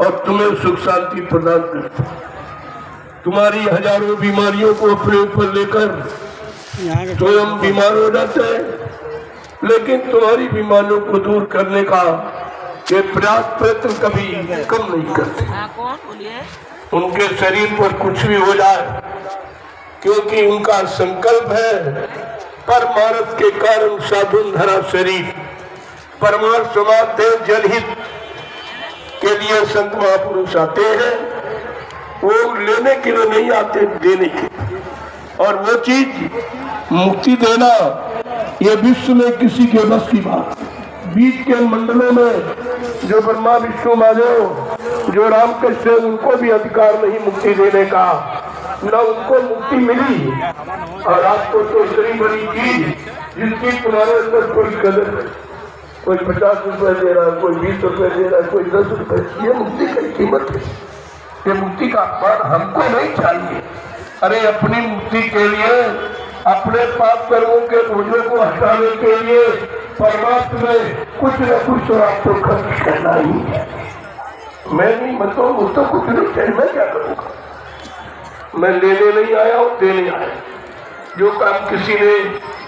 और तुम्हें सुख शांति प्रदान करता है। तुम्हारी हजारों बीमारियों को अपने ऊपर लेकर स्वयं बीमार हो जाते हैं, लेकिन तुम्हारी बीमारियों को दूर करने का ये प्रयास प्रयत्न कभी कम नहीं करते। उनके शरीर पर कुछ भी हो जाए, क्योंकि उनका संकल्प है परमार्थ के कारण साधुन धरा शरीर। परमार्थ समाज जनहित के लिए संत महापुरुष आते हैं, वो लेने के लिए नहीं आते, देने के। और वो चीज मुक्ति देना ये विश्व में किसी के बस की बात। बीच के मंडलों में जो ब्रह्मा विष्णु महादेव जो रामकृष्ण, उनको भी अधिकार नहीं मुक्ति देने का, न उनको मुक्ति मिली। और आपको तो इतनी बड़ी चीज जिसकी तुम्हारे अंदर कोई कदर नहीं, कोई 50 रुपए दे रहा है, कोई 20 रुपए दे रहा है, कोई 10 रुपए, ये मुक्ति की कीमत है। ये मुक्ति का अपमान हमको नहीं चाहिए। अरे अपनी मुक्ति के लिए, अपने पाप कर्मों के बोझों को हटाने के लिए परमात्मा में कुछ न कुछ तो आपको खर्च करना ही है। मैं नहीं, मतलब मुझको कुछ नहीं चाहिए, मैं क्या करूँगा? मैं लेने नहीं आया हूँ, देने आया। जो काम किसी ने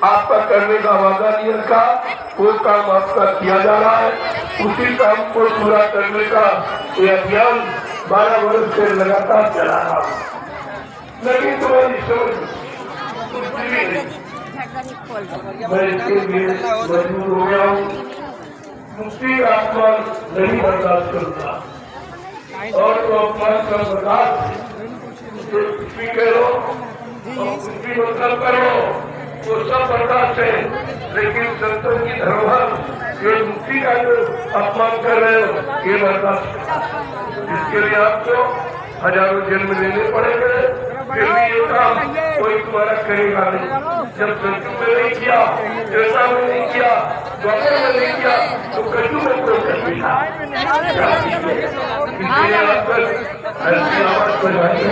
आपका करने का वादा नहीं रखा, वो काम आपका किया जा रहा है। उसी काम को पूरा करने का ये अभियान 12 वर्ष से लगातार चला रहा हूँ। लेकिन तुम्हारी समझ मैं इसके लिए मजबूर हो गया हूँ। मुक्ति का अपमान नहीं बर्दाश्त करूँगा, और तो अपमान का बर्दाश्त कुछ भी करो और कुछ भी मतलब करो, वो सब बर्दाश्त है। लेकिन संतों की धरोहर ये मुक्ति का जो अपमान कर रहे हो, ये बर्दाश्त। इसके लिए आपको हजारों जन्म लेने पड़ेंगे, फिर भी ये काम कोई तुम्हारा करेगा नहीं। जब संतों में नहीं किया, जैसा में नहीं किया, द्वापर में नहीं किया, तो कजू में कोई करेगा। इसलिए आप ऐसी आवाज बनाइए,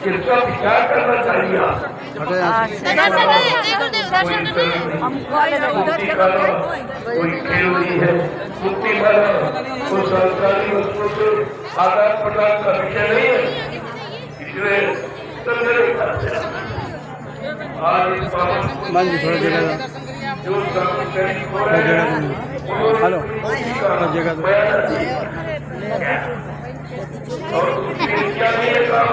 इसका विचार करना चाहिए। कोई खेल नहीं है, मुक्ति वाला कोई संस्कारी वस्तुओं से आदान प्रदान का विषय नहीं है। इसलिए आज इस जो और क्या नहीं काम,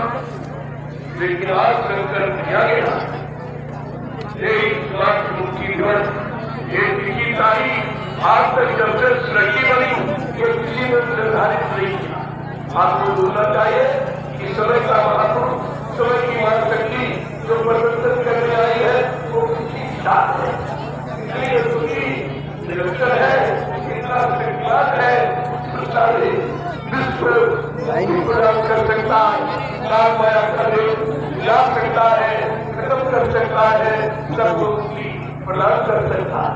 लेकिन आज संकल्प किया गया मुक्ति दिवस ये की तारीख आज तक जब से सृष्टि बनी ये किसी ने निर्धारित नहीं किया। आपको बोलना चाहिए कि समय का महत्व, समय की महाशक्ति जो परिवर्तन करने आई है वो किसी साथ है। इसलिए उसकी निरंतर है, इतना शक्तिमान है, सारे विश्व प्रदान कर सकता है, काल माया का देव ला सकता है, खत्म कर सकता है, सबको मुक्ति प्रदान कर सकता है।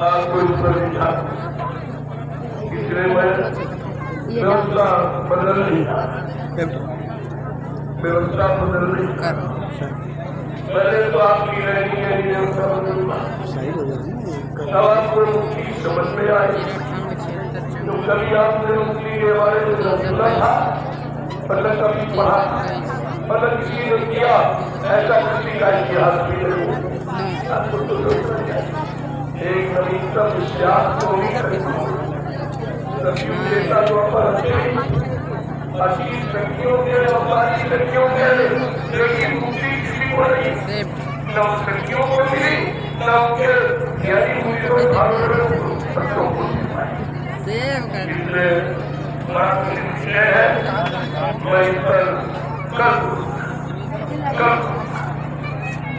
आपको इस पर विचार, इसलिए मैं व्यवस्था बदल नहीं, व्यवस्था बदल नहीं। पहले तो आपकी रहने के लिए व्यवस्था बदलूंगा, तब आपको मुक्ति समझ में आएगी। तो कभी आपने मुक्ति के बारे में सुना था, मतलब कभी पढ़ा, मतलब किसी ने किया, ऐसा किसी का इतिहास भी नहीं। आपको तो एक नवीनतम विश्वास को भी देता जो अपन अच्छी शक्तियों के, हमारी शक्तियों के, लेकिन मुक्ति किसी को नहीं, न शक्तियों को मिली, न उनके ज्ञानी मुझे सबको मैं इस पर कल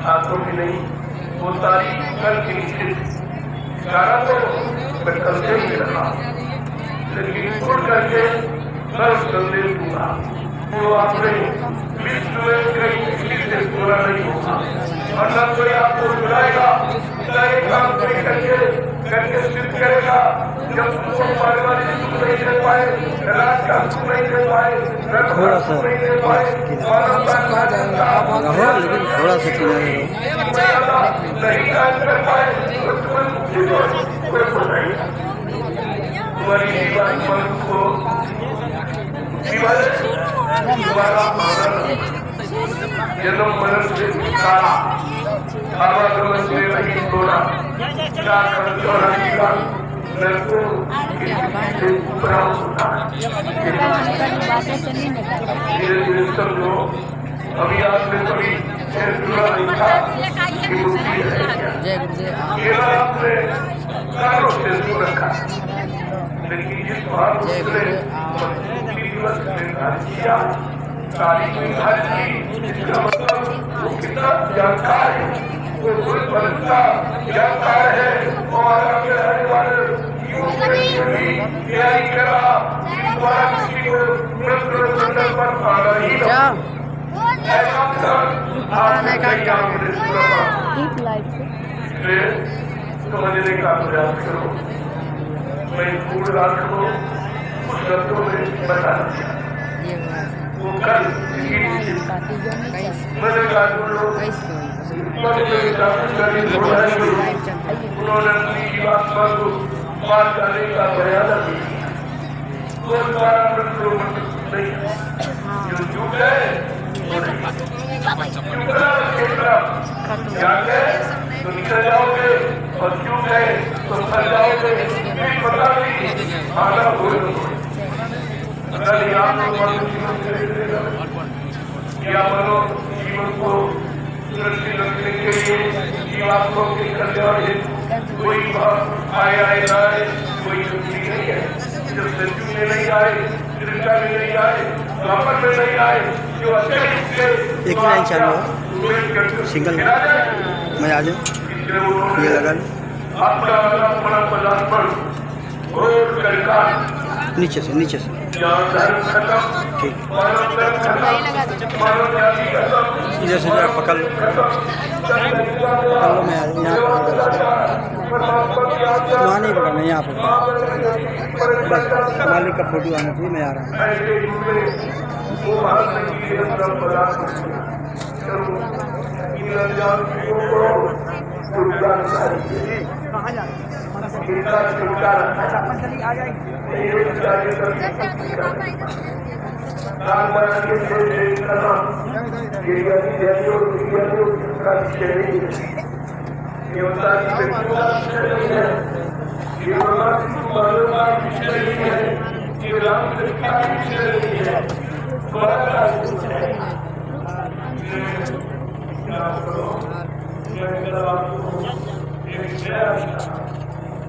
हाथों की नहीं, वो तारीख कल की निश्चित कारण तो मैं कल से ही रहा, लेकिन छोड़ करके कल संदेश दूंगा। वो आपने विश्व में कहीं किसी से पूरा नहीं होगा, और न कोई आपको बुलाएगा, एक काम करके सिद्ध करेगा। जब तुमको पारिवारिक सुख नहीं दे पाए, राज का सुख नहीं दे पाए, थोड़ा सा नहीं दे पाए, लेकिन थोड़ा सा नहीं कर पाए, तो तुम्हें तुम्हारी दीवार को तुम्हारा जन्म मरण से काला आवागमन से नहीं तोड़ा क्या कर नरको से उपराम होता धीरे समझो अभी आपने कभी सुना नहीं था कि मुक्ति है केवल आपने कानों से सुन रखा लेकिन जिस बात उसने मुक्ति दिवस निर्धारित किया तारीख निर्धारित की इसका मतलब वो कितना जानकार है वो कोई बदलता जानकार है और आगे रहने वाले युवक भी तैयारी करा तुम्हारा किसी को मृत्यु मंडल पर आना ही ना समझने का प्रयास करो मैं पूर्ण रात को कुछ शब्दों में बता वो कल मैंने उन्होंने अपनी जीवात्मा को पार करने का प्रयास किया वो द्वारा मृत्यु नहीं जो चूक है तो निकल जाओगे और क्यों गए तो फल जाओगे पता नहीं आना भूल या मनो जीवन को सुरक्षित रखने के लिए जीवात्माओं के कल्याण हेतु कोई आए आए ना आए कोई छुट्टी नहीं है जब सच्चू में नहीं आए त्रिका में नहीं आए द्वापर में नहीं आए जो अच्छे एक लाइन चालू है सिंगल मैं आ जाऊँ ये लगा अपना पदार्पण और करकार नीचे से ठीक इधर से जरा पकड़ लो मैं यहाँ वहाँ नहीं पकड़ना यहाँ पर बस मालिक का फोटो आना चाहिए मैं आ रहा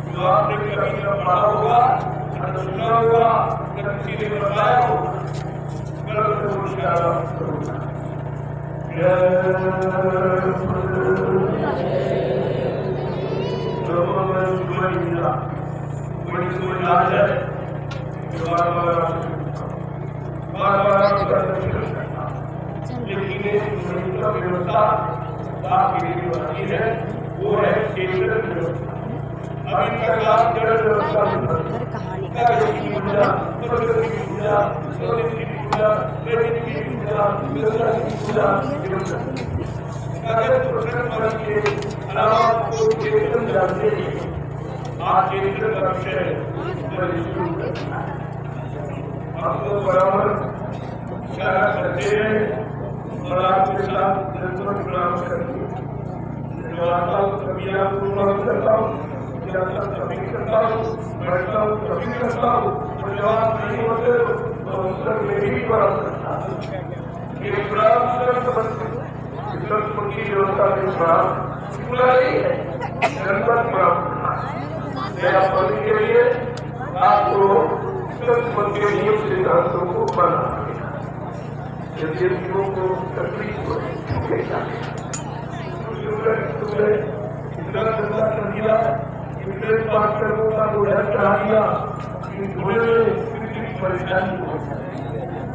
जो आपने कभी न पढ़ा होगा न सुना होगा न किसी ने बताया होगा बड़ी समझ आ जाए लेकिन व्यवस्था आपकी होती है वो है केंद्र व्यवस्था अभी तक आप जड़ व्यवस्था आपको बराबर इशारा करते हैं और आपके साथ निरंतर प्रणाम करते हैं जो आता हूँ कभी आपको प्रणाम करता हूँ जाता कभी करता हूँ बैठता हूँ कभी करता हूँ और जब आप नहीं होते तो उत्तर में भी प्रणाम करता हूँ ये प्रणाम की व्यवस्था में प्रणाम पूरा नहीं है निरंतर प्रणाम करना पढ़ने के लिए आपको के नियम सिद्धांतों को बनाना यदि लोगों को तकलीफ हो तुमने इतना धंधा कर दिया इतने बात करने का बोझा चढ़ा दिया धोने में कितनी परेशानी हो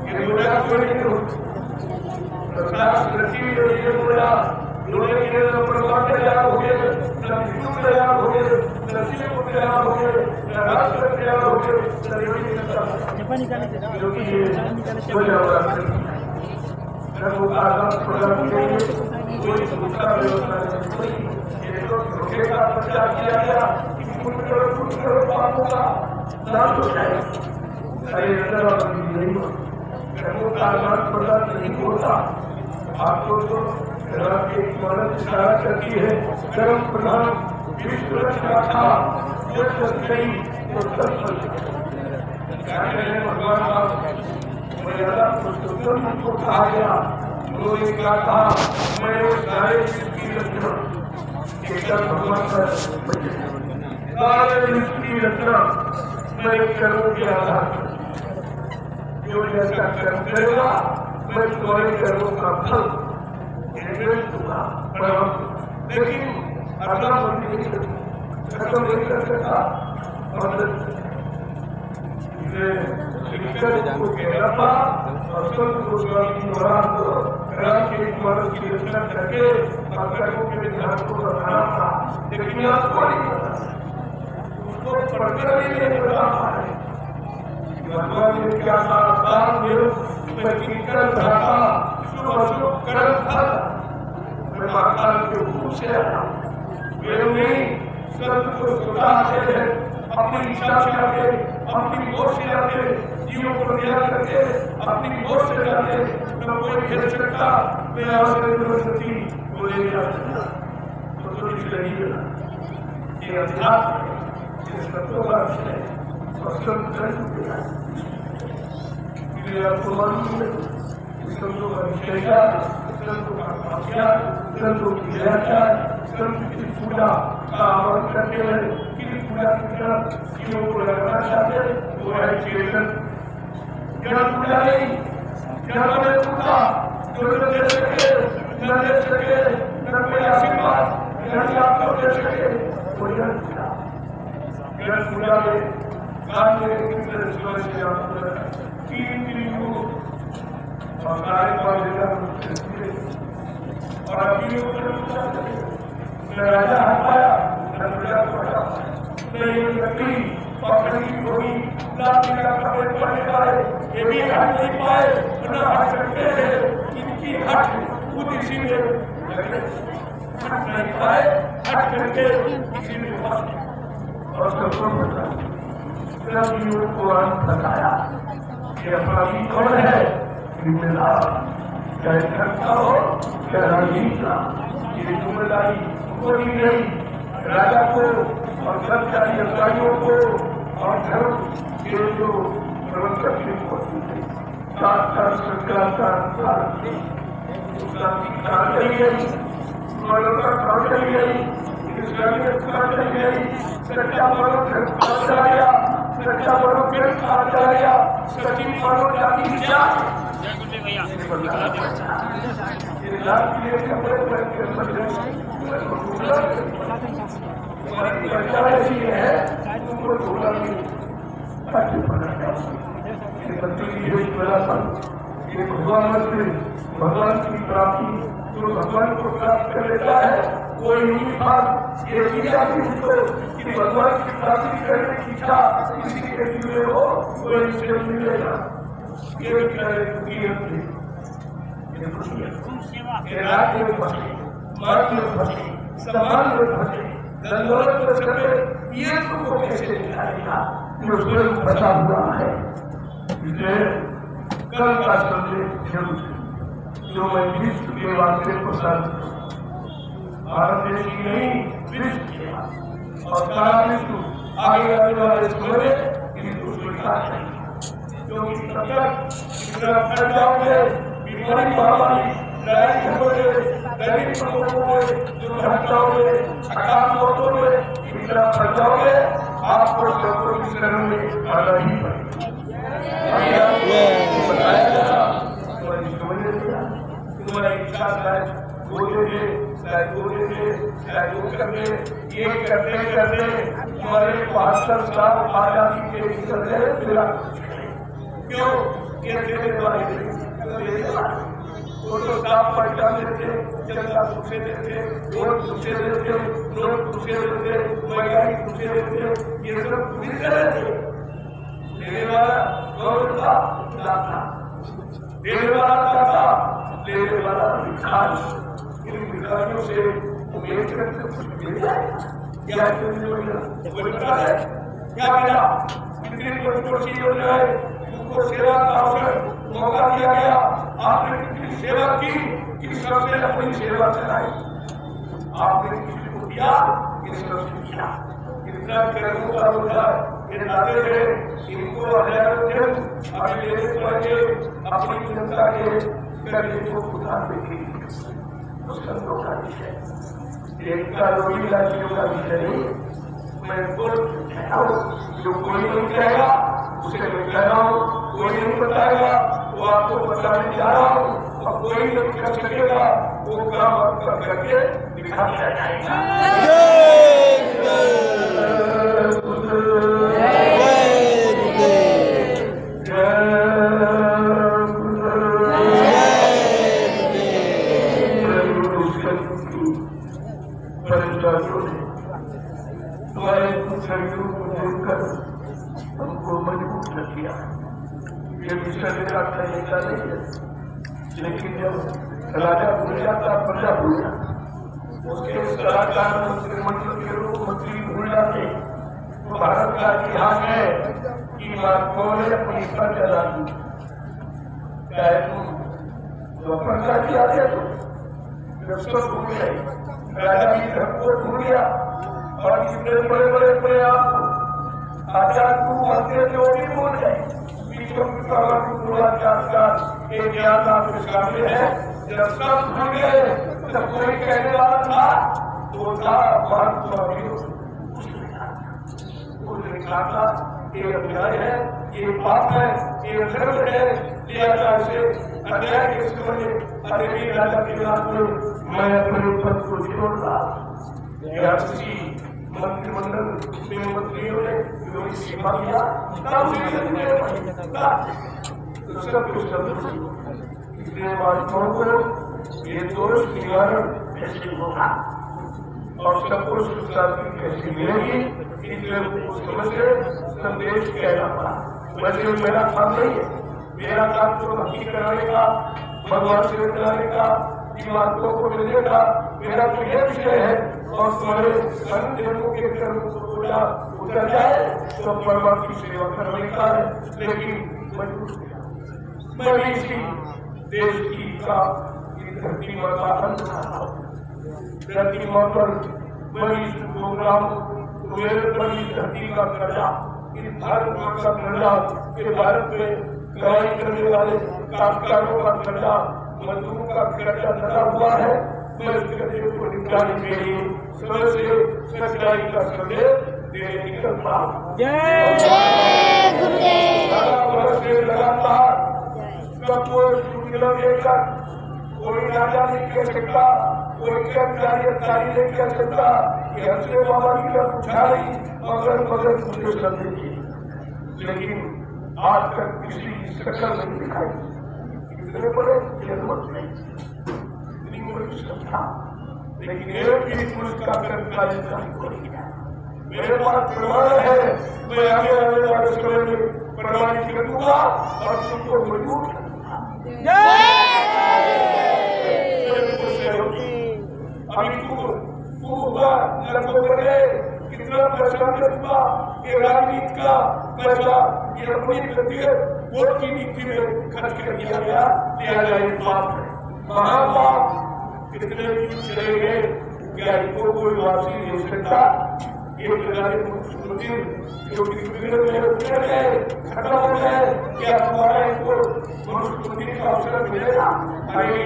ये बोझा कोई नहीं हो सरकार कृषि में ये बोझा धोने के लिए प्रभाव तैयार हो गए तैयार हो गए नसीब को तैयार हो गए राष्ट्र तैयार हो गए कोई धोखे का प्रचार किया गया कि कुछ करो पापों का नाश हो जाए। अरे नहीं हो, कर्मों का नाश प्रदान नहीं होता। आपको तो की एक मानव इशारा करती है, कर्म प्रधान विश्व रक्षा था, जो सच्चाई तो सत्संग। भगवान का मर्यादा पुरुषोत्तम को कहा गया। उन्होंने क्या कहा, मैं वो सारे की रचना एकदम भगवान का सारे विश्व की रचना मैं कर्मों के आधार पर, जो जैसा कर्म करेगा मैं तुम्हारे कर्मों का फल दूंगा। लेकिन अगला मंदिर खत्म नहीं कर सकता और की रचना करके कर्मों के विधान को बताना था, लेकिन आपको नहीं पता, उसको पढ़कर भी नहीं बता पाए। भगवान ने क्या कहा, मैं कीर्तन था, कर्म था, मैं महाकाल के रूप से आया। वे नहीं सब को सुधारते हैं, अपनी इच्छा से आते, अपनी मोह से आते, जीवों को दिया करके अपनी मोह से जाते। न कोई खेल सकता, मैं सरस्वती बोले तो इसलिए ये अध्यात्म ये सत्यों का विषय संत कर चुके हैं। आपको मालूम है संतों का विषयता, संतों का भाष्या, संतों की व्याख्या, संत की पूजा का आह्वान करते हैं। किस पूजा की तरफ जीवों को लगाना चाहते हैं वो है कीर्तन। क्या पूजा नहीं, क्या बने पूजा जो न दे सके, न दे सके, न कोई आशीर्वाद नहीं आपको दे सके, वो यह पूजा। यह पूजा में कान में कीर्तन सुबह से आपको तीन को और सारे और अभी राजा हटाया, प्रजा को हटा नहीं पकड़ी होगी, कपड़े पड़ने पाए, ये भी हट नहीं पाए, न हट सकते हैं। इनकी हट खुद इसी में हट नहीं पाए, हट करके इसी में और सबको को बताया कि अपराधी कौन है, जिम्मेदार चाहे खर्चा हो चाहे राजनीतिका, ये जिम्मेदारी को दी गई राजा को और सरकारी अधिकारियों को और धर्म के जो प्रबंधक को दी गई। सरकार का चली गई, मानवता कहाँ चली गई, इस्लामियत कहाँ चली गई, सच्चा मानव चला गया, सच्चा मानव चला गया, सच्ची मानव जाति क्या ऐसी है तुमको भूला नहीं। भगवान की प्राप्ति जो भगवान को प्राप्त कर लेता है वो यही बात ये किया कि भगवान की प्राप्ति करने की इच्छा किसी के जीवन हो वो इससे मिलेगा। राज्य में फंसे, मार्ग में फंसे, समाज में फंसे, दंडौलत में फंसे, ये तुमको कैसे दिखाएगा कि उसमें फंसा हुआ है। इसलिए कल का संदेश जरूर जो मैं विश्व के वास्ते प्रसाद भारत देश की नहीं विश्व के और सारा विश्व आगे आने वाले समय इसको स्वीकार करें, क्योंकि तब तक इतना फैल जाओगे, बीमारी महामारी लड़ाई झगड़े गरीब लोगों में जो घटनाओं अकाल मौतों में इतना फंस जाओगे, आपको सबको इस शरण में आना ही पड़ेगा। तुम्हारी इच्छा शायद ये करते करते तुम्हारे 72 साल आजादी के फिरा क्यों ये देने वाले वो तो साफ पहचान देते, जनता पूछे देते, वोट पूछे देते, नोट पूछे देते, महंगाई पूछे देते, ये सब पूछते रहते। देने वाला कौन था? दाता। देने वाला दाता, लेने वाला भिखारी। इन भिखारियों से मेरे तरफ से कुछ मिल जाए क्या कोई पता है क्या मिला? कितनी कोशिश हो जाए उनको सेवा का अवसर मौका दिया गया। आपने कितनी सेवा की कि सबसे अपनी सेवा चलाई। आपने किसी को दिया कि सबसे किया। कितना कर्मों का उद्धार ये लाते रहे। इनको हजारों दिन अभी लेने पड़ेंगे अपनी जनता के करने को उद्धार देखेंगे। संतों का विषय एकता रोगी राज्यों का विषय नहीं। मैं बोल जो कोई नहीं कहेगा उसे मैं कह रहा हूँ, कोई नहीं बताएगा वो आपको बताने जा रहा हूँ। और कोई नहीं कर सकेगा वो काम आपका करके दिखा दिया जाएगा। तुम्हारे शरीरों को देखकर हमको मजबूत कर दिया। ये विषय मेरा तरीका नहीं है, लेकिन जब राजा भूल जाता प्रजा भूल जाता उसके सलाहकार मंत्रिमंडल के रूप मंत्री भूल जाते। तो भारत का इतिहास है कि महात्माओं ने अपनी प्रजा दी। चाहे तुम दोपहर का किया तो सब भूल गए। राजा भी घर को भूल गया और इतने बड़े बड़े अपने आप आचार को मानते जो भी बोल गए। एक ज्ञान आपके सामने है। जब सब भूल गए तब कोई कहने वाला था तो था उसने कहा था ये अन्याय है, ये पाप है, ये धर्म है, लिया से अन्याय के समय अरे भी राजा के नाम में मैं अपने पद को छोड़ रहा। या किसी मंत्रिमंडल में मंत्रियों ने जो सीमा किया इसलिए बालिकाओं को ये दोष निवारण कैसे होगा और सबको शांति कैसे मिलेगी, इसलिए उस समय से संदेश कहना पड़ा। वैसे मेरा काम नहीं है, मेरा काम तो भक्ति कराने का, भगवान से कराने का, बातों को मिलने का मेरा तो यह विषय है। और तुम्हारे देवों के कर्म को उतर जाए तो परमात्मा की सेवा करने का है। लेकिन मैं इसी देश की का धरती माता धरती माँ पर मैं इस प्रोग्राम मेरे पर इस धरती का कर्जा, इस भारत माँ का कर्जा, के भारत में कमाई करने वाले कामगारों का कर्जा, मजदूरों का कर्जा धरा हुआ है। मैं इस कर्जे को निकालने के लिए समय से सच्चाई का संदेश देने निकल पड़ा। लगातार सबको लेकर कोई राजा नहीं कह सकता, कोई कर्मचारी नहीं कह सकता कि हमसे बाबा जी का पूछा नहीं मगर मुझे संदेश। लेकिन आज तक किसी की शक्ल नहीं दिखाई। इतने बड़े जन्मत नहीं, इतनी बड़ी संस्था, लेकिन एक भी पुरुष का कर्मचारी नहीं। मेरे पास प्रमाण है, मैं आगे आने वाले समय में प्रमाणित कर दूंगा और तुमको मजबूत कर दूंगा। अभी तुम हुआ लगभग बने कितना पैसा लगता, ये राजनीति का पैसा ये अपनी वोट की नीति में खर्च कर दिया गया, लिया जाए पाप है, महापाप। कितने चले गए, क्या इनको कोई वापसी नहीं सकता? ये मुख्यमंत्री जो खत्म हो जाए, क्या हमारा इनको मुख्यमंत्री का अवसर मिलेगा? अरे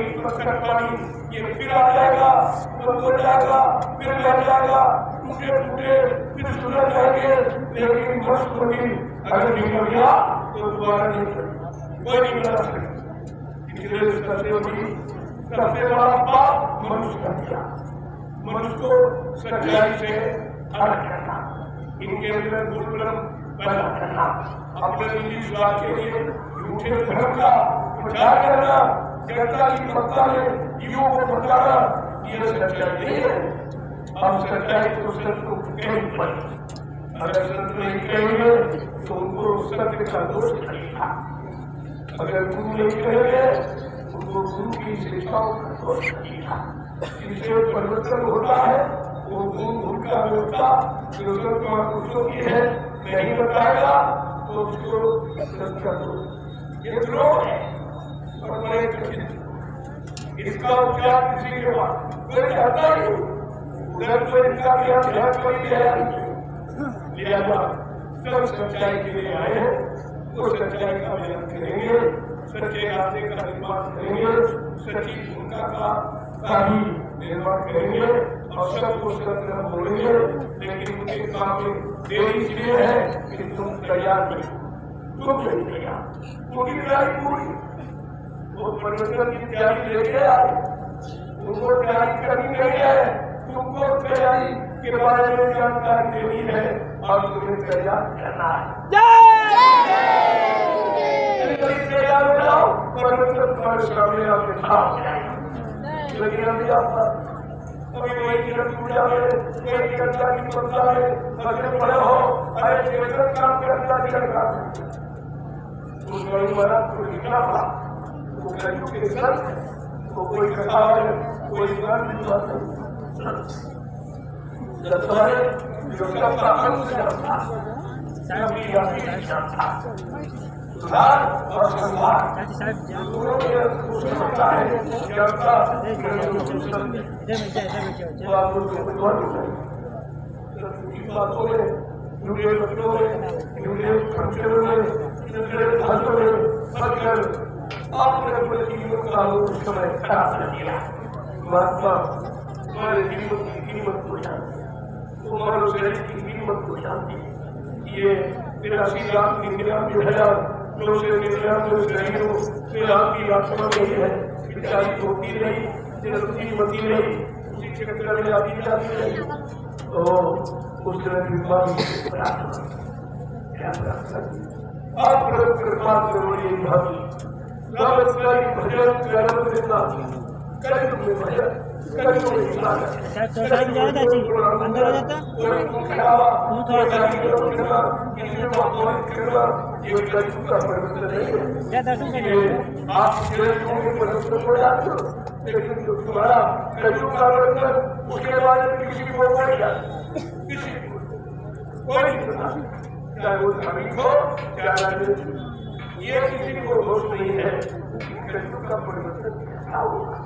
पानी ये फिर आ जाएगा, बंद हो जाएगा, फिर लग जाएगा, टूटे टूटे फिर सुधर जाएंगे। लेकिन मुख्यमंत्री अगर निकल गया तो दोबारा नहीं कोई नहीं बना सकता। इसलिए सबसे बड़ा पाप मनुष्य कर दिया। मनुष्य को सच्चाई से अलग करना, इनके अंदर दुर्बलम पैदा करना, अपने निजी स्वार्थ के लिए झूठे धर्म का प्रचार करना, जनता की ममता में जीवों को बचाना, ये सच्चाई नहीं है। अब सच्चाई को संत को कहनी पड़ेगी। अगर संत नहीं कहेंगे तो उनको सत्य का दोष लगेगा। अगर गुरु नहीं कहेंगे उनको गुरु की शिक्षाओं का दोष लगेगा। जिससे परिवर्तन होता है वो भूल का व्यवस्था पुरुषों की है, नहीं बताएगा तो उसको सत्य दो। ये द्रोह है और बड़े कठिन। इसका उपचार किसी के बाद कोई चाहता नहीं, उधर तो इनका भी अभ्यास कोई लिया जाए। सब सच्चाई के लिए आए हैं, वो सच्चाई का अभ्यास करेंगे, सच्चे रास्ते का निर्माण करेंगे, सच्ची भूमिका का ही निर्माण करेंगे और सबको सत्य बोलेंगे। लेकिन उनके सामने देरी इसलिए है कि तुम तैयार नहीं, तुम नहीं तैयार, पूरी तैयारी पूरी। वो परिवर्तन की तैयारी लेके आए, तुमको तैयारी करनी नहीं है, तुमको तैयारी के बारे में जानकारी देनी है और तुम्हें तैयार करना है। तैयार हो जाओ, परिवर्तन तुम्हारे सामने आपके साथ जाएगा। लेकिन अभी आपका अभी वही किरण पूजा में एक चर्चा की चर्चा में अगर पड़े हो, अरे केवल काम करता चलेगा उस वही वाला को लिखना पड़ा, वो कहीं के संग वो कोई कथा है, कोई ज्ञान की बात नहीं। जो सबका अंत करता सभी जाति करता सुधार और संभार दोनों के होता है। जनता बातों में जुड़े बच्चों में जुड़े खर्चों में जुड़े भाषों में फंसकर आपने अपने जीवन का उस समय खराब कर दिया। महात्मा तुम्हारे जीवन की कीमत को जानते, तुम्हारे शरीर की कीमत को जानते। ये 83,99,000 शरीरों से आपकी आत्मा नहीं है, बिचारी होती रही, मती रही, उसी क्षेत्र में आती जाती रही, तो उस तरह की आप कृपा करो ये भावी भजन कर्म देना कर तुम्हें भजन कर तुम्हें अंदर हो जाता ये कलयुग का परिवर्तन नहीं है। आप परिवर्तन हो जाते हो, लेकिन जो तुम्हारा कलयुग का परिवर्तन उसके बारे में किसी को पड़ेगा, किसी को कोई नहीं सुना, चाहे वो धार्मिक हो चाहे राजनीतिक, ये किसी को होश नहीं है कि कलयुग का परिवर्तन क्या होगा।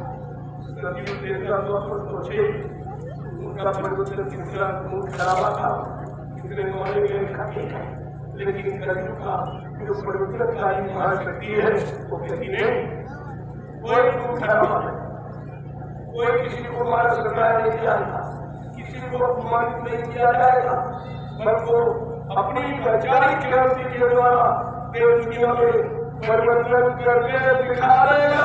कलयुग देवता तो अपन सोचे उनका परिवर्तन कितना खराबा था, कितने मारे गए खाते हैं, लेकिन कलयुग का जो परिवर्तनकारी महाशक्ति है वो कहती नहीं, कोई दुख खराबा है, कोई किसी को मारा सताया नहीं जाएगा, किसी को अपमानित नहीं किया जाएगा, बल्कि अपनी वैचारिक क्रांति के द्वारा देव दुनिया में परिवर्तन करके दिखा देगा।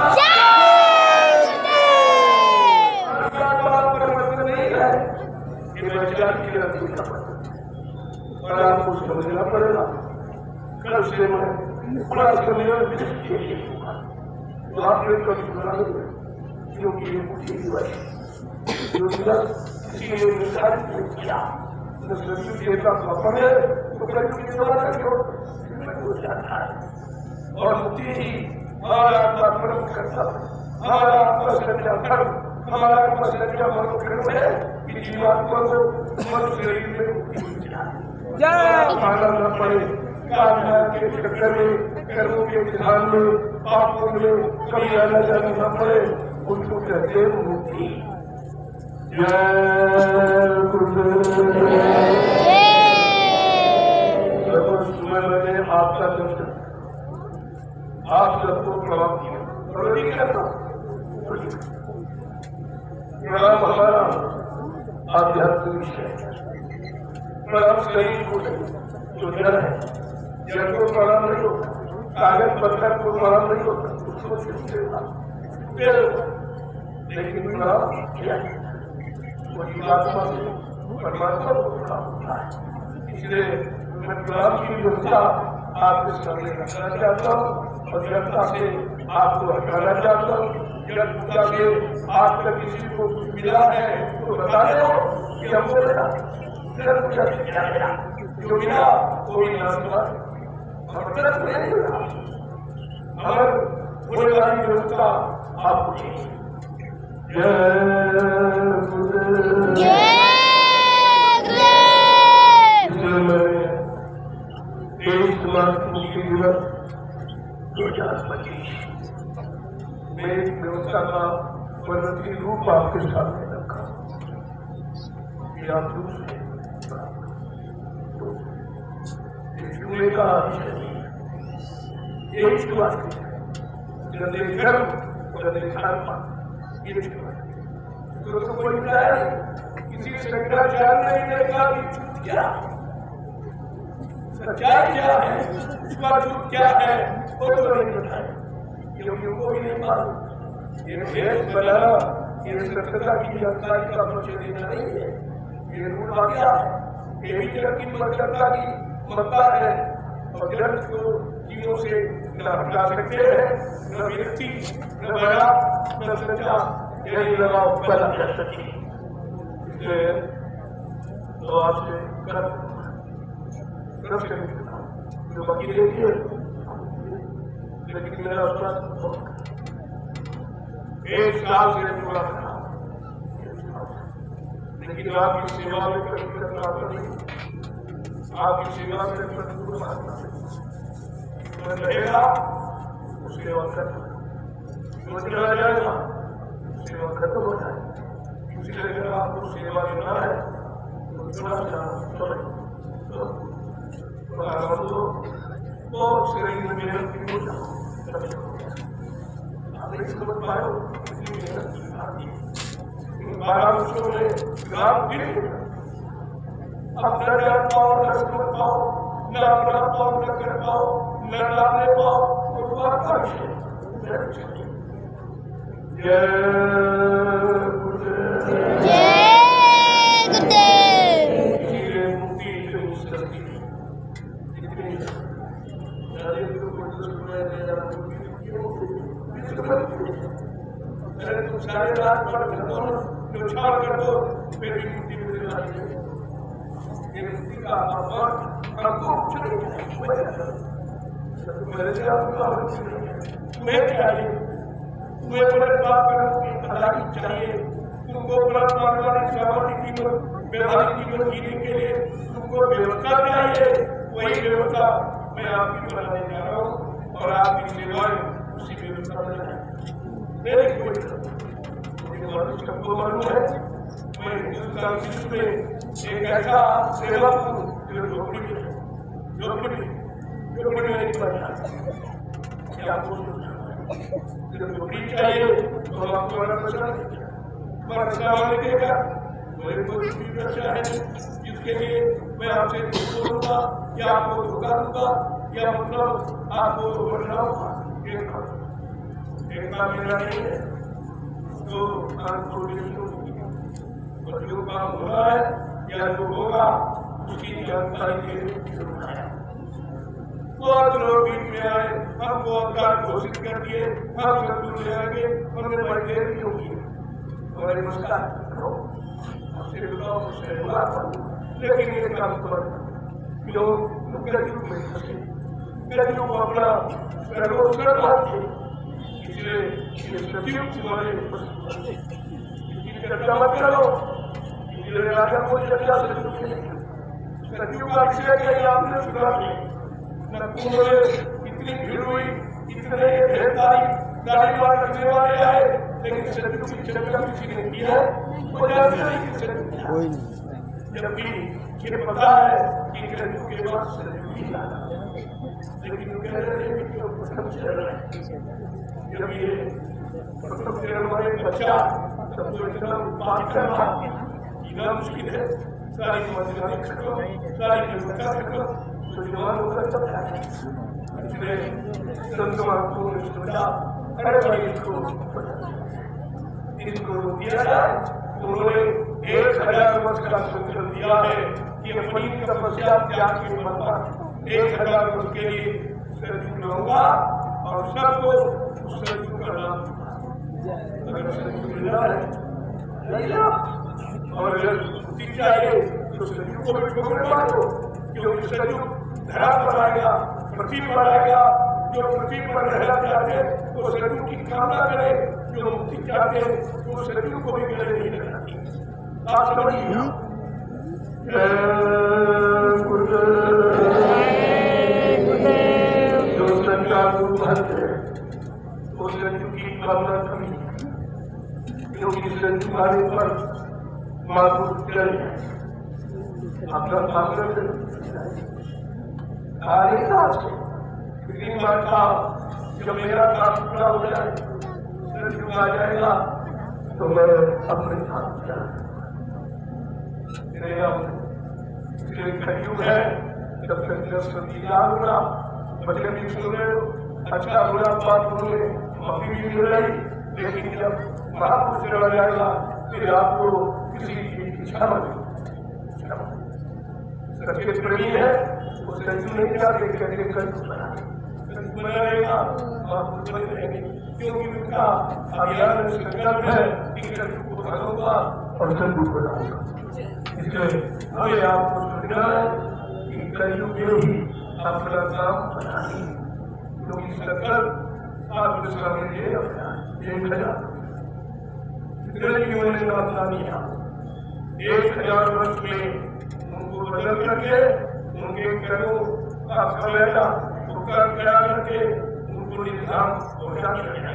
परिवर्तन नहीं है, ये वैचारिक क्रांति का पर आपको समझना पड़ेगा। कल से मैं बड़ा सम्मेलन तो आपने कभी सुना नहीं, क्योंकि ये मुझे जो किसी ने निर्धारित नहीं किया सरयू देवता पापन है तो कलयुग के द्वारा क्यों हो जाता है। और मुक्ति ही हमारा आत्मा कर्म करता है, हमारा आत्मा सच्चा धर्म, हमारा आत्मा सच्चा मनोकर्म है कि जीवात्मा को मनुष्य शरीर में मुक्ति मिल जाए, माना न पड़े कामना के चक्कर में, कर्मों के विधान में, पापों में कभी आना जाना न पड़े, उनको कहते हैं मुक्ति। जय गुरुदेव। मैंने आपका दर्शन आप सबको प्रभाव किया, प्रणाम हमारा आध्यात्मिक विषय, प्रणाम शरीर को जो जड़ है, जड़ को प्रणाम नहीं होता, कागज पत्थर को प्रणाम नहीं होता, उसको लेकिन प्रणाम किया वही आत्मा से परमात्मा को प्रणाम होता है। इसलिए मैं प्रणाम की व्यवस्था आपके सामने रखना चाहता हूँ और जनता से आपको हटाना चाहता हूँ। जब पूजा के आज तक किसी को मिला है तो बता दो कि हमको मिला, जो मिला कोई नाम था, नहीं मिला, मगर होने वाली व्यवस्था आप पूछिए। मेरी व्यवस्था का प्रगति रूप आपके सामने रखा। आप जुए का एक किसी शंकराचार्य ने देखा कि क्या सच्चाई क्या है, इसका झूठ क्या है, वो तो नहीं बताया, क्योंकि उनको भी नहीं मालूम। ये भेद बनाना, ये सत्यता की जानकारी का परिचय देना नहीं है, ये रूढ़ क्या है, ये भी जगत की मर्यादा की ममता है। और ग्रंथ को जीवों से न हटा सकते हैं, न व्यक्ति, न बड़ा, न सच्चा, यही लगाव पैदा कर सके। इसलिए तो आपसे जो बाकी देखिए, लेकिन मेरा अपराध एक साल से पूरा था, लेकिन आपकी सेवा में कभी करना नहीं, आपकी सेवा में रहेगा सेवा करना, चला जाएगा सेवा खत्म हो जाए। इसलिए अगर आपको सेवा लेना है तो थोड़ा सा समय बहुत शरीर में मेहनत की हो जाओ, आप नहीं समझ पाए इतनी मेहनत की आती 12 वर्षों में रात दिन अब न जान पाओ, न समझ पाओ, न अपना पाओ, न कर पाओ, न डालने पाओ, तो तुम्हारा है। जय सारे रात पर कर दो, फिर भी मुक्ति मिल जाती है। ये मुक्ति का आह्वान हमको तुम्हें चाहिए, तुम्हें बड़े बाप की भलाई चाहिए, तुमको बड़ा मानवानी सामाजिक जीवन, व्यवहारिक जीवन जीने के लिए तुमको व्यवस्था चाहिए। वही व्यवस्था मैं आपकी बनाने जा रहा हूँ और आपकी सेवाएं उसी व्यवस्था में है। मेरे कोई सबको मालूम है, मैं हिंदुस्तान विश्व में एक ऐसा सेवक हूँ जो झोपड़ी में नहीं पड़ता। क्या झोपड़ी चाहिए तो आपको बड़ा देगा, मेरे को व्यवसाय है जिसके लिए मैं आपसे बोलूंगा या आपको धोखा दूंगा या मतलब आपको बनाऊंगा। एक काम मेरा नहीं है तो जो काम हो रहा है या जो होगा उसकी जानकारी के लिए बहुत लोग बीच में आए, हमको अधिकार घोषित कर दिए, हम सब दूर ले आएंगे, हमने बड़ी देर की होगी हमारे नमस्कार लेकिन ये काम लोग गरीब में फंसे, गरीबों को अपना सर्वोत्तर मानते, इसलिए सचिव तुम्हारे चर्चा मत करो, इसलिए राजा को चर्चा से सचिव का विषय कहीं आपने सुना नहीं, न कुंभ में इतनी भीड़ हुई, इतने गाड़ी मार रखने वाले आए, लेकिन सचिव की चर्चा किसी ने की है कोई नहीं। जबकि ये पता है कि सचिव के पास लेकिन कह रहे हैं कि प्रथम चरण है। जब ये प्रथम चरण वाले बच्चा सबको इतना उत्पाद कर रहा इतना मुश्किल है, सारी मजदूरी खत्म, सारी व्यवस्था खत्म, तो जवान होकर सब इसलिए संतवान को सोचा अरे भाई इसको दिया जाए। उन्होंने 1000 वर्ष का संकल्प दिया है कि अपनी तपस्या त्याग के बल पर 1000 वर्ष के लिए सचिव रहूंगा और सबको उस सचिव का नाम अगर सचिव मिला है और अगर मुक्ति चाहिए तो सचिव को भी ठोकर मारो, क्योंकि सचिव धरा पर आएगा, पृथ्वी पर आएगा, जो पृथ्वी पर रहना चाहते वो सतयुग की कामना करे, जो मुक्ति चाहते वो सतयुग को भी गले नहीं लगाती। आप समझिए जो सच्चा गुरु भक्त है वो सतयुग की कामना कभी, क्योंकि सतयुग आने पर माधुर चले अपना सामने कितनी बार था जब मेरा काम पूरा हो जाए सतयुग आ जाएगा तो मैं अपने साथ कलयुग है। जब तक याद होगा बच्चे भी सुन रहे हो, अच्छा बुरा बात बोले माफी भी मिल रही, लेकिन जब महापुरुष चला जाएगा फिर आपको किसी की इच्छा बने। सच्चे प्रेमी है वो सतयुग नहीं चाहते कलयुग बनाएगा, महापुरुष बने रहेंगे, क्योंकि उनका अभियान संकल्प है कि कलयुग को भगाऊंगा और सतयुग बनाऊंगा। इसलिए हमें आपको सोचना है कि कलयुग में ही अपना काम बनाए, क्योंकि संकल्प आपके सामने ये 1000 जीवन का अपना दिया 1000 वर्ष में उनको बदल करके उनके कर्मों का फैला उपकार करा करके उनको निधान पहुंचा दिया।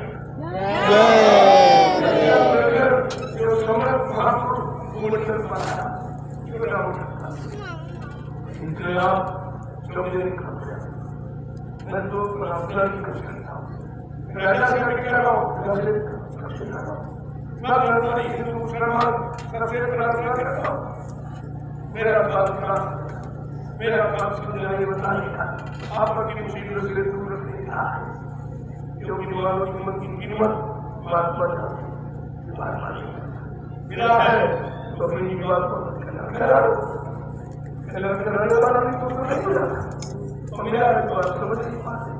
जो समर्थ महापुरुष पूर्ण बनाया इसलिए आप समझे मैं तो प्रार्थना ही कर सकता हूँ, हिंदू मुसलमान सबसे प्रार्थना करता हूँ, मेरा बात समझाने बताइएगा आपकी मुसीबत से दूर रखने क्योंकि वालों की उम्र की कीमत बात पर मिला है तो मेरी बात पर कराने वाला भी तो नहीं मिला और मेरा बात समझ नहीं पाते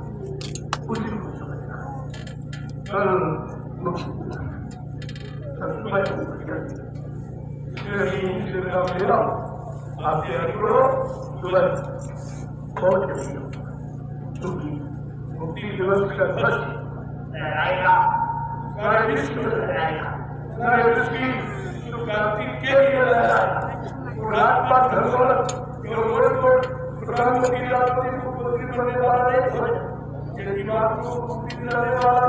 कुछ भी समझना कल मेरा आपके अनुग्रह तुरंत पहुंच गई, क्योंकि मुक्ति दिवस का ध्वज लहराएगा, सारे विश्व में लहराएगा, सारे विश्व की सुख शांति के लिए लहराएगा। महात्मा धर्मवत जो प्रधानमंत्री राष्ट्रपति मुख्यमंत्री बनने वाला नहीं हो, ये दिमाग को मुक्ति दिलाने वाला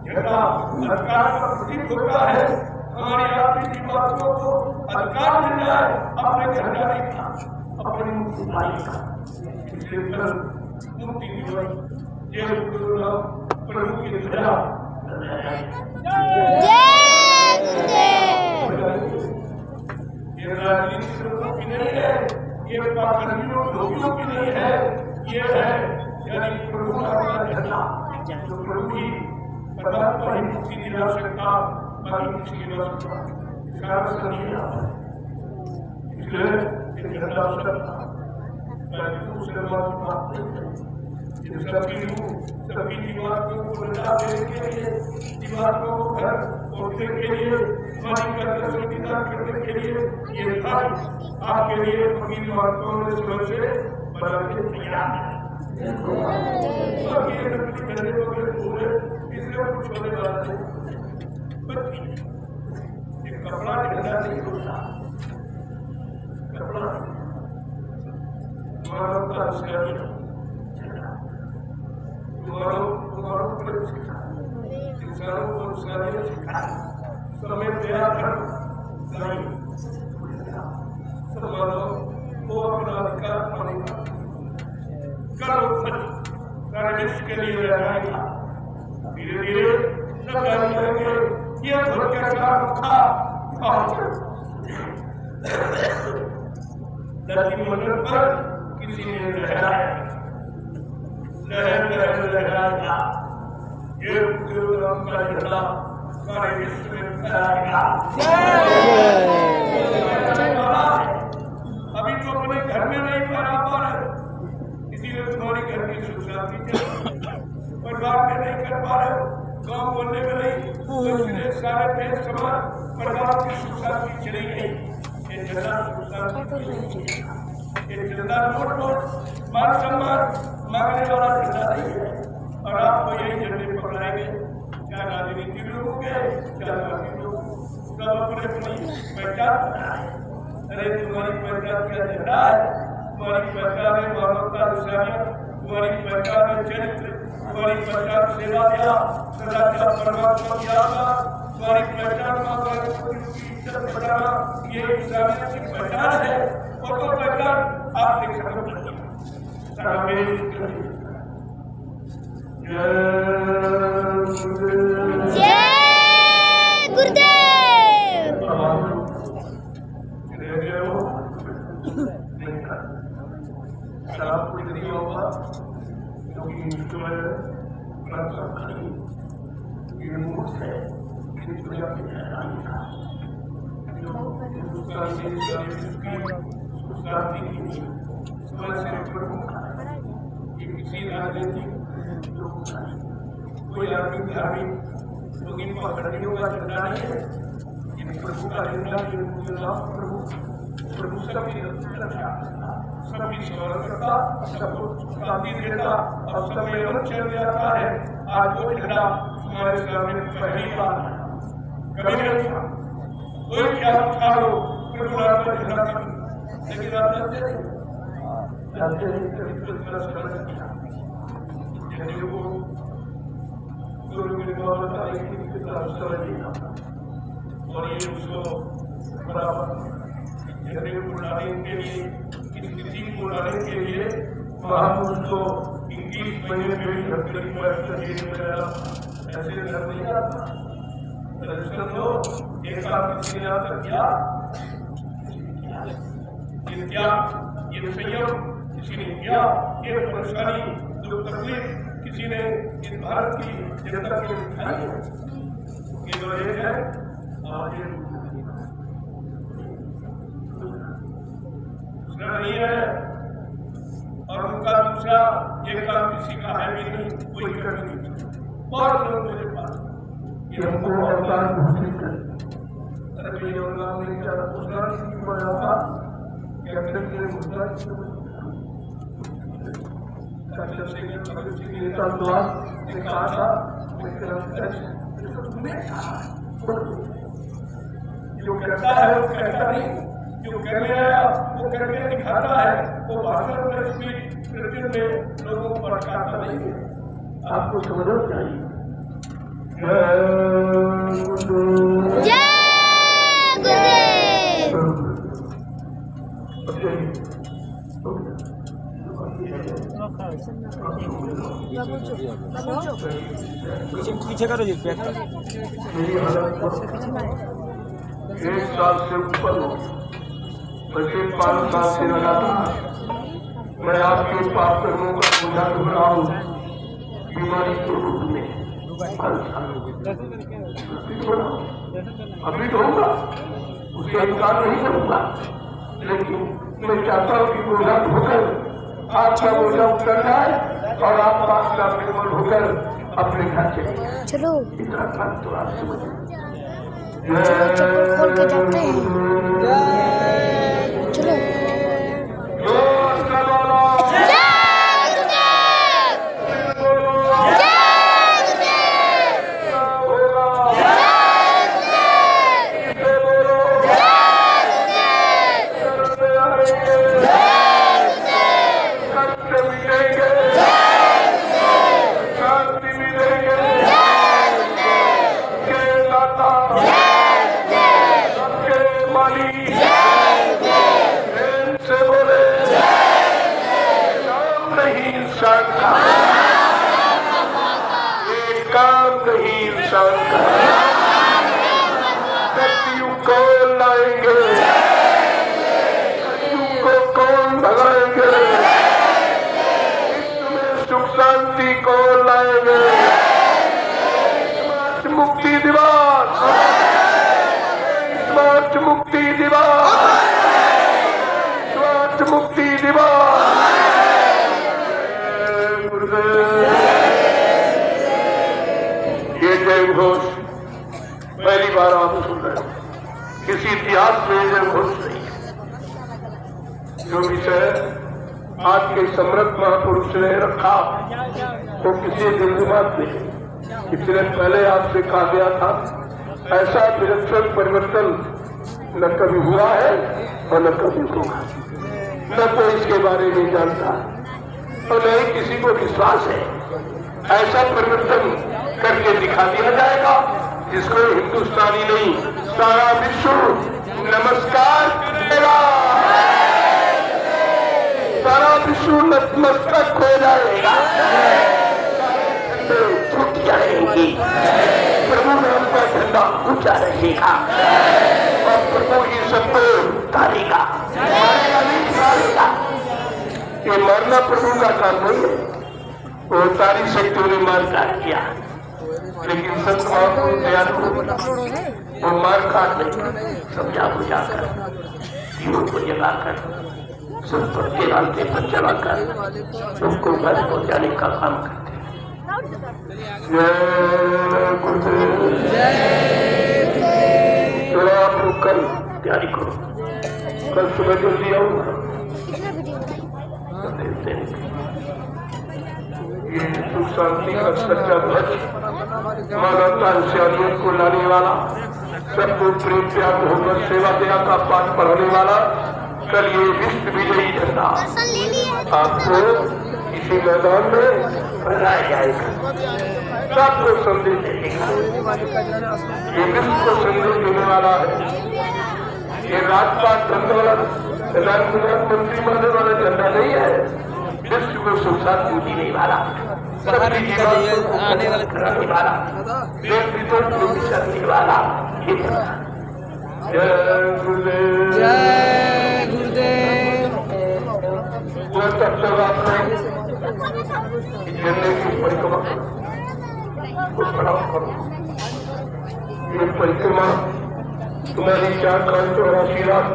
सरकार का प्रतीक होता है हमारी आपकी दिमागों को अधिकार मिल जाए अपने घर जाने का, अपनी मुक्ति पाने का। इसलिए कल मुक्ति दिवस ये प्रभु की ध्वजा ये राजनीतिक लोगों की नहीं है, ये पाखंडियों लोगों की नहीं है, ये है यानी प्रभु का झंडा जो प्रभु की परमात्मा ही मुक्ति दिला सकता, बाकी किसी की व्यवस्था इसलिए झंडा सकता सभी दिमागों को बचा देने के लिए, दिमागों को घर पहुंचने के लिए, करने के लिए ये भाई आपके लिए फकीर महात्माओं ने स्वयं से बना के तैयार है। इसलिए कुछ होने वाला नहीं, कपड़ा झंडा नहीं होता, कपड़ा मानवता इंसानों को समय दया धर्म नहीं वो अपना अधिकार पाने का करो सारे विश्व के लिए लहराएगा। धीरे धीरे सब जान जाएंगे ये ध्वज कैसा था, धरती मंडल पर किसी ने लहराया, लहराया ये राम का झंडा सारे विश्व में फहराएगा। अभी तो अपने घर में नहीं फहरा पा रहे, इसीलिए तुम्हारी घर की सुख शांति परिवार में नहीं कर पा रहे, गाँव बोलने में नहीं, तो इसलिए सारे देश समाज परिवार की सुख शांति चली गई। ये झंडा सुख शांति ये झंडा नोट मान सम्मान मांगने वाला झंडा नहीं है। और आपको यही झंडे पकड़ाएंगे, क्या राजनीति लोगे क्या बाकी लोग, सब अपने अपनी पहचान बनाए। अरे तुम्हारी पहचान क्या झंडा है, तुम्हारी पहचान है मानवता इंसानियत, तुम्हारी पहचान है चरित्र, तुम्हारी पहचान सेवा दिया सदाचार परमात्मा की आज्ञा, तुम्हारी पहचान मां की इज्जत बढ़ाना, ये इंसानियत की पहचान है। और वो पहचान आपने खत्म कर दी। जय गुरुदेव। शराब कुछ नहीं होगा क्योंकि ये मूर्ख है, ये किसी राजनीतिक कोई आदमी धार्मिक लोग इन पकड़ियों का झंडा नहीं है, इन प्रभु का झंडा प्रभु प्रभु सबकी रक्षा, सबकी सेवा करता, सबको शांति देता और सब में चल जाता है। आज वो झंडा हमारे सामने पहली बार कभी नहीं था, कोई क्या था लो प्रभु राम का झंडा कभी, लेकिन आप जानते हैं कभी तो इतना सरल किया झंडे को गुरु मेरे बाबा बताने की कितना सरल किया। और ये उसको बराबर झंडे को उड़ाने के लिए, इस स्थिति को उड़ाने के लिए महापुरुष को 21 महीने में भी हफ्ते ऐसे कर नहीं आता। दरअसल तो एक साथ किसी ने आता क्या, ये त्याग, ये संयम किसी ने किया, ये परेशानी जो तकलीफ किसी ने इस भारत की जनता के लिए उठाई है, केवल एक है और ये दूसरा नहीं है। और उनका दूसरा ये काम किसी का है भी नहीं, कोई कर भी नहीं। बहुत लोग मेरे पास ये हमको अवतार घोषित कर, अरे ये अवतार नहीं क्या दूसरा किसी को आता क्या करेंगे दूसरा जो कहता है वो कहता नहीं, जो कहने आया वो करके दिखाता है, वो भाषण में स्पीच कृत्य में लोगों को भड़काता नहीं है। आपको समझना चाहिए। जय पीछे करो जी, मेरी हालत 1 साल से ऊपर हो, बल्कि 5 साल से लगातार मैं आपके पाप कर्मों का पूजा कर रहा हूँ, बीमारी के रूप में। अभी तो होगा, उससे इनकार नहीं करूँगा, लेकिन मैं चाहता हूँ कि बोझा होकर आपका बोझा उतर जाए और आप आपका निर्मल होकर अपने घर से चलो इतना बात तो आप समझ चप्पल खोल के जाते हैं। चलो पहली बार आप सुन रहे हो, किसी इतिहास में जय घोष नहीं है। जो विषय आज के सम्राट महापुरुष ने रखा वो किसी दिल दिमाग में इसलिए पहले आपसे कहा गया था, ऐसा विलक्षण परिवर्तन न कभी हुआ है और न कभी होगा। न कोई इसके बारे में जानता और न ही किसी को विश्वास है। ऐसा परिवर्तन करके दिखा दिया जाएगा जिसको हिंदुस्तानी नहीं सारा विश्व नमस्कार करेगा, सारा विश्व नतमस्तक हो जाएगा, छूट जाएंगी, प्रभु नाम का झंडा ऊंचा रहेगा और प्रभु ही सबको तारेगा, मारेगा नहीं तारेगा। ये मारना प्रभु का काम नहीं है, वो तारी शक्तियों ने मार काट किया, लेकिन संत महापुरुष दयालु वो मार काट नहीं, समझा बुझाकर जीवों को जगाकर सब के रास्ते पर चलाकर उनको घर पहुंचाने का काम करते। थोड़ा आप लोग कल तैयारी करो, कल सुबह जल्दी आऊंगा। ये सुख शांति का सच्चा ध्वज मानवता इंसानियत को लाने वाला, सबको प्रेम प्यार मोहब्बत सेवा दया का पाठ पढ़ाने वाला कल ये विश्व विजयी झंडा आपको इसी मैदान में बनाया जाएगा। सबको संदेश देगा, ये विश्व को संदेश देने वाला है। ये राजपाट धंधे वाला प्रधानमंत्री बनने वाला झंडा नहीं है, विश्व को सुख शांति देने वाला, सबकी जीवन को आने वाला, देश विदेश को विचरने वाला। जय गुरुदेव, जय गुरुदेव। तब तक आपने झंडे की परिक्रमा को प्रणाम करो। ये परिक्रमा तुम्हारी 4 कांच और आशीर्वाद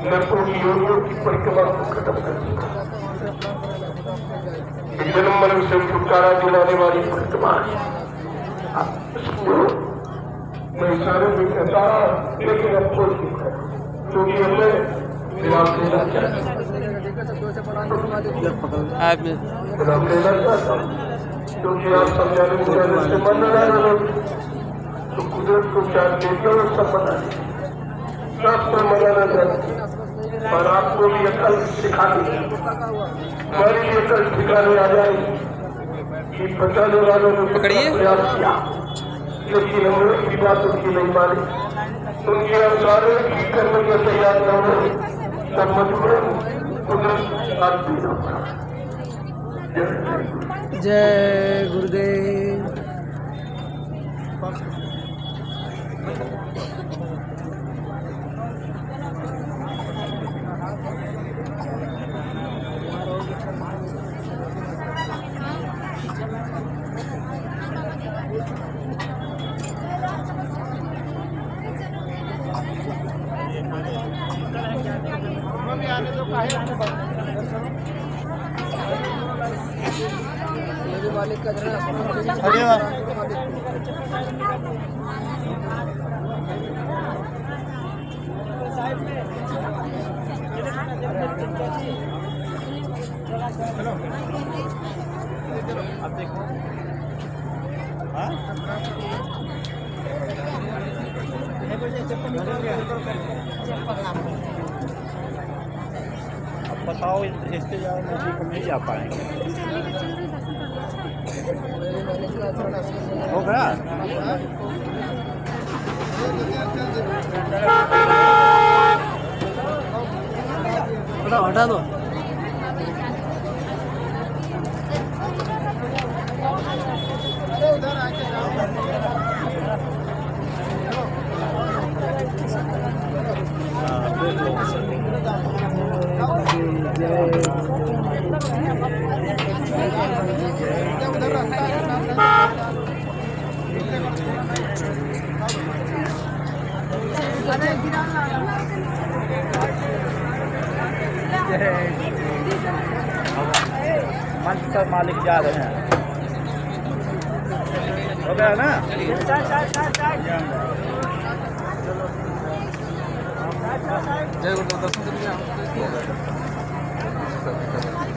नरकों की योनियों की परिक्रमा को खत्म कर देगा। जन्म मरण से छुटकारा दिलाने वाली परिक्रमा मैं इशारे में कहता लेकिन अब कोई सुख है क्योंकि हमें विराम देना चाहता क्योंकि आप समझाने बुझाने से मन न रहे तो कुदरत को क्या देते हो सब बना सबको मनाना चाहते और आपको भी अकल सिखा दी, हमारी भी अकल सिखाने आ जाएगी कि बचाने वालों ने प्रयास किया लेकिन हमने की बात उनकी नहीं मानी, उनके अनुसार ठीक करने के तैयार न हुए तब मजबूरन कुदरत हाथ देना पड़ा। जय गुरुदेव। अब बताओ इसके ज्यादा नजदीक हम नहीं जा पाएंगे। हो गया हटा दो। मंच पर मालिक जा रहे हैं। हो गया ना? जय गुरुदेव दर्शन कर सब